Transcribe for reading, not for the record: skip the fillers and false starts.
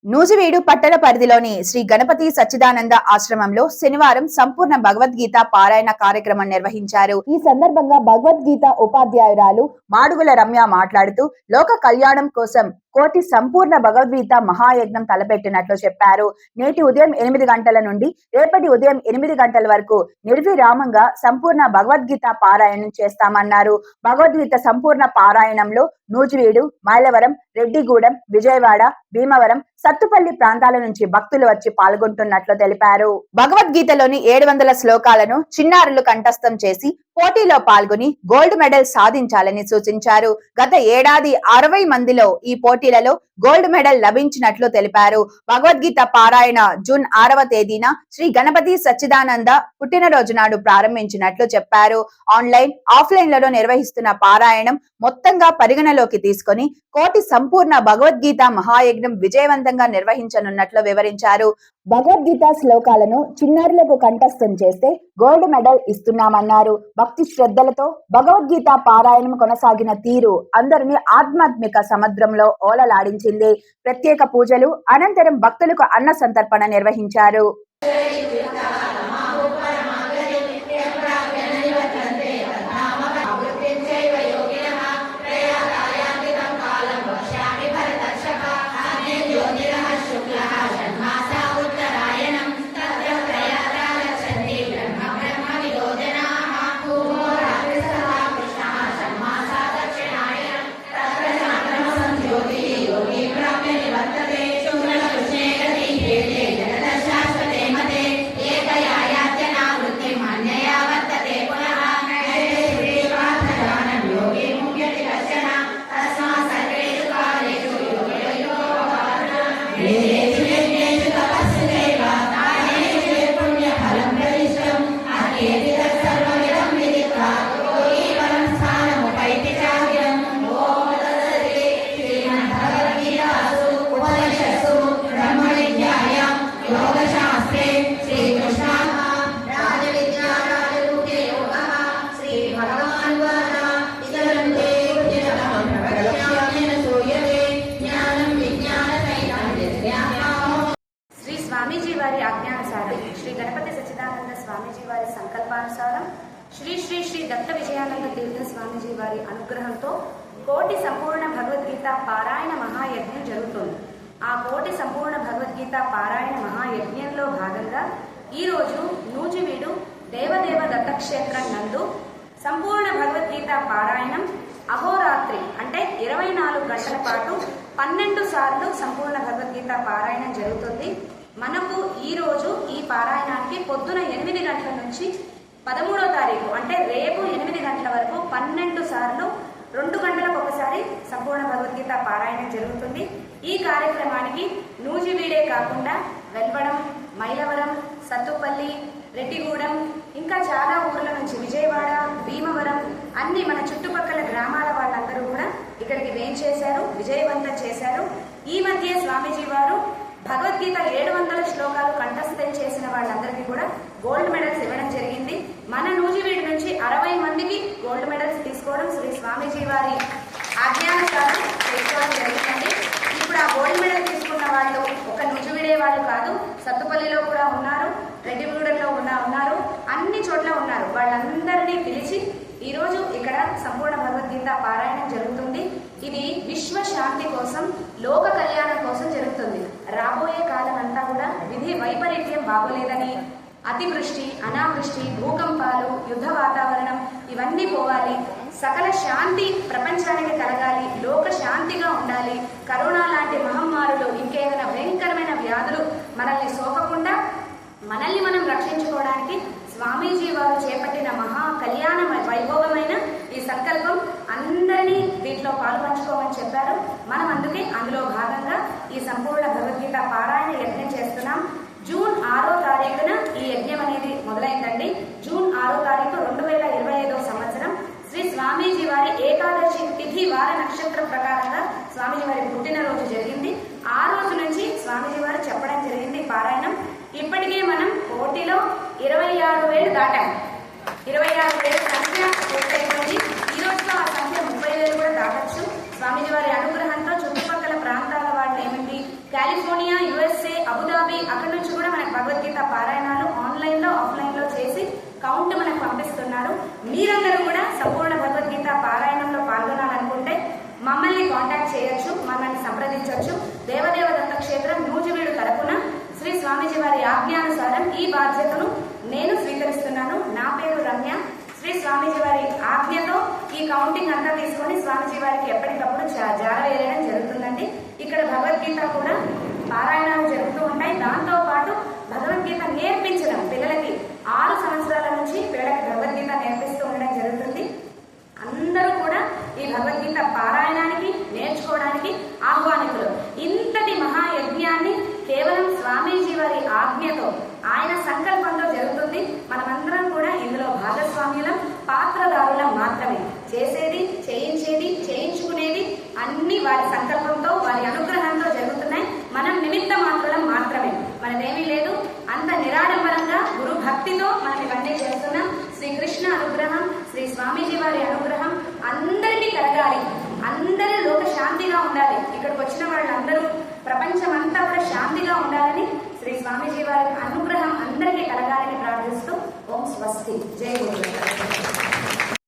నూజివీడు పట్టణ పరిధిలోని శ్రీ గణపతి సచ్చిదానంద ఆశ్రమంలో శనివారం సంపూర్ణ భగవద్గీత పారాయణ కార్యక్రమం నిర్వహించారు. ఈ సందర్భంగా భగవద్గీత ఉపాధ్యాయురాలు మాడుగుల రమ్య మాట్లాడుతూ లోక కళ్యాణం కోసం కోటి సంపూర్ణ భగవద్గీత మహాయజ్ఞం తలపెట్టినట్లు చెప్పారు. నేటి ఉదయం 8 గంటల నుండి రేపటి ఉదయం 8 గంటల వరకు నిర్విరామంగా సంపూర్ణ భగవద్గీత పారాయణం చేస్తామన్నారు. భగవద్గీత సంపూర్ణ పారాయణంలో నూజివీడు, మైలవరం, రెడ్డిగూడెం, విజయవాడ, భీమవరం, సత్తుపల్లి ప్రాంతాల నుంచి భక్తులు వచ్చి పాల్గొంటున్నట్లు తెలిపారు. భగవద్గీతలోని 700 శ్లోకాలను చిన్నారులు కంఠస్థం చేసి పోటీలో పాల్గొని గోల్డ్ మెడల్ సాధించాలని సూచించారు. గత ఏడాది 60 మందిలో ఈ పోటీలలో గోల్డ్ మెడల్ లభించినట్లు తెలిపారు. భగవద్గీత పారాయణ జూన్ 6వ తేదీన శ్రీ గణపతి సచ్చిదానంద పుట్టినరోజు నాడు ప్రారంభించినట్లు చెప్పారు. ఆన్లైన్, ఆఫ్లైన్ లలో నిర్వహిస్తున్న పారాయణం మొత్తంగా పరిగణలోకి తీసుకొని కోటి సంపూర్ణ భగవద్గీత మహాయజ్ఞం విజయవంతంగా నిర్వహించనున్నట్లు వివరించారు. భగవద్గీత శ్లోకాలను చిన్నారులకు కంఠస్థం చేస్తే గోల్డ్ మెడల్ ఇస్తున్నామన్నారు. భక్తి శ్రద్ధలతో భగవద్గీత పారాయణం కొనసాగిన తీరు అందరినీ ఆధ్యాత్మిక సముద్రంలో ఓలలాడించింది. ప్రత్యేక పూజలు అనంతరం భక్తులకు అన్న సంతర్పణ నిర్వహించారు. స్వామీజీ వారి ఆజ్ఞానుసారం శ్రీ గణపతి సచ్చిదానంద స్వామీజీ వారి సంకల్పానుసారం శ్రీ శ్రీ శ్రీ దత్త విజయానంద తీర్థ స్వామీజీ వారి అనుగ్రహంతో కోటి సంపూర్ణ భగవద్గీత పారాయణ మహాయజ్ఞం జరుగుతుంది. ఆ కోటి సంపూర్ణ భగవద్గీత పారాయణ మహాయజ్ఞంలో భాగంగా ఈరోజు నూజివీడు దేవదేవ దత్తక్షేత్రం నందు సంపూర్ణ భగవద్గీత పారాయణం అహోరాత్రి అంటే 24 గంటల పాటు 12 సార్లు సంపూర్ణ భగవద్గీత పారాయణం జరుగుతుంది. మనకు ఈ రోజు ఈ పారాయణానికి పొద్దున 8 గంటల నుంచి 13వ తారీఖు అంటే రేపు 8 గంటల వరకు 12 సార్లు 2 గంటలకు ఒకసారి సంపూర్ణ భగవద్గీత పారాయణం జరుగుతుంది. ఈ కార్యక్రమానికి నూజివీడే కాకుండా వెల్వడం, మైలవరం, సత్తుపల్లి, రెడ్డిగూడెం ఇంకా చాలా ఊర్ల నుంచి విజయవాడ, భీమవరం అన్ని మన చుట్టుపక్కల గ్రామాల వాళ్ళందరూ కూడా ఇక్కడికి వేంచేశారు, విజయవంతం చేశారు. ఈ మధ్య స్వామీజీ వారు భగవద్గీత 700 శ్లోకాలు కంఠస్థం చేసిన వాళ్ళందరికీ కూడా గోల్డ్ మెడల్స్ ఇవ్వడం జరిగింది. మన నూజివీడు నుంచి 60 మందికి గోల్డ్ మెడల్స్ తీసుకోవడం శ్రీ స్వామీజీ వారి ఆజ్ఞానుసారం చేసుకోవడం జరిగిందండి. ఇప్పుడు ఆ గోల్డ్ మెడల్ తీసుకున్న వాళ్ళు ఒక నూజివీడే వాళ్ళు కాదు, సత్తుపల్లిలో కూడా ఉన్నారు, రెడ్డిగూడెంలో ఉన్నారు, అన్ని చోట్ల ఉన్నారు. వాళ్ళందరినీ పిలిచి ఈరోజు ఇక్కడ సంపూర్ణ భగవద్గీత పారాయణం జరుగుతుంది. ఇది విశ్వ శాంతి కోసం, లోక కళ్యాణం కోసం జరుగుతుంది. రాబోయే కాలం అంతా కూడా విధి వైపరీత్యం బాగోలేదని, అతివృష్టి, అనావృష్టి, భూకంపాలు, యుద్ధ వాతావరణం ఇవన్నీ పోవాలి, సకల శాంతి ప్రపంచానికి కలగాలి, లోక శాంతిగా ఉండాలి, కరోనా లాంటి మహమ్మారులు ఇంకేదైనా భయంకరమైన వ్యాధులు మనల్ని సోకకుండా మనల్ని మనం రక్షించుకోవడానికి స్వామీజీ వారు చేపట్టిన మహా కళ్యాణ వైభవమైన ఈ సంకల్పం అందరినీ దీంట్లో పాల్పంచుకోమని చెప్పారు. మనం అందులో భాగంగా ఈ సంపూర్ణ భగవద్గీత పారాయణ యజ్ఞం చేస్తున్నాం. జూన్ 6వ తారీఖున ఈ యజ్ఞం అనేది మొదలైందండి. జూన్ 6వ తారీఖు 2025వ సంవత్సరం శ్రీ స్వామీజీ వారి ఏకాదశి తిథి వార నక్షత్రం ప్రకారంగా స్వామీజీ వారి పుట్టినరోజు జరిగింది. ఆ రోజు నుంచి స్వామీజీ వారు చెప్పడం జరిగింది పారాయణం. ఇప్పటికే మనం కోటిలో 26,000 దాటాం. 26,000 సంఖ్య పూర్తయిపోయింది. ఈ రోజుతో ఆ సంఖ్య 30,000 కూడా దాటచ్చు. స్వామీజీ వారి అనుగ్రహంతో చుట్టుపక్కల ప్రాంతాల వాళ్ళు ఏమిటి, కాలిఫోర్నియా, USA, అబుదాబి అక్కడి నుంచి కూడా మనకు భగవద్గీత పారాయణాలు ఆన్లైన్లో ఆఫ్లైన్లో చేసి కౌంట్ మనకు పంపిస్తున్నారు. మీరందరూ కూడా సంపూర్ణ భగవద్గీత పారాయణంలో పాల్గొనాలనుకుంటే మమ్మల్ని కాంటాక్ట్ చేయొచ్చు, మమ్మల్ని సంప్రదించవచ్చు. దేవదేవ దత్త క్షేత్రం నూజివీడు తరపున శ్రీ స్వామీజీ వారి ఆజ్ఞానుసారం ఈ బాధ్యతను నేను స్వీకరిస్తున్నాను. నా పేరు రమ్య. శ్రీ స్వామీజీ వారి ఆజ్ఞతో ఈ కౌంటింగ్ అంతా తీసుకొని స్వామీజీ వారికి ఎప్పటికప్పుడు జార వేయడం జరుగుతుందండి. ఇక్కడ భగవద్గీత కూడా పారాయణాలు జరుగుతూ ఉంటాయి. దాంతో పాటు భగవద్గీత నేర్పించడం పిల్లలకి 6 సంవత్సరాల నుంచి పిల్లలకి భగవద్గీత నేర్పిస్తూ ఉండడం జరుగుతుంది. అందరూ కూడా ఈ భగవద్గీత పారాయణానికి నేర్చుకోవడానికి ఆహ్వానితులు. ఇంతటి మహాయజ్ఞాన్ని కేవలం స్వామీజీ వారి ఆజ్ఞతో ఆయన సంకల్పంతో జరుగుతుంది. మనమందరం కూడా ఇందులో భాగస్వామ్యులం, పాత్రదారులం మాత్రమే. చేసేది, చేయించేది, చేయించుకునేది అన్ని వారి సంకల్పంతో, వారి అనుగ్రహంతో జరుగుతున్నాయి. మనం నిమిత్త మాత్రం మాత్రమే. మనదేమీ లేదు. అంత నిరాడంబరంగా గురు భక్తితో మనం ఇవన్నీ చేస్తున్నాం. శ్రీకృష్ణ అనుగ్రహం, శ్రీ స్వామీజీ వారి అనుగ్రహం అందరికీ కలగాలి. అందరూ లోక శాంతిగా ఉండాలి. ఇక్కడికి వచ్చిన వాళ్ళందరూ ప్రపంచం అంతా కూడా శాంతిగా ఉండాలని శ్రీ స్వామీజీ వారి అనుగ్రహం అందరికీ కలగాలని ప్రార్థిస్తూ ఓం స్వస్తి. జై గురు.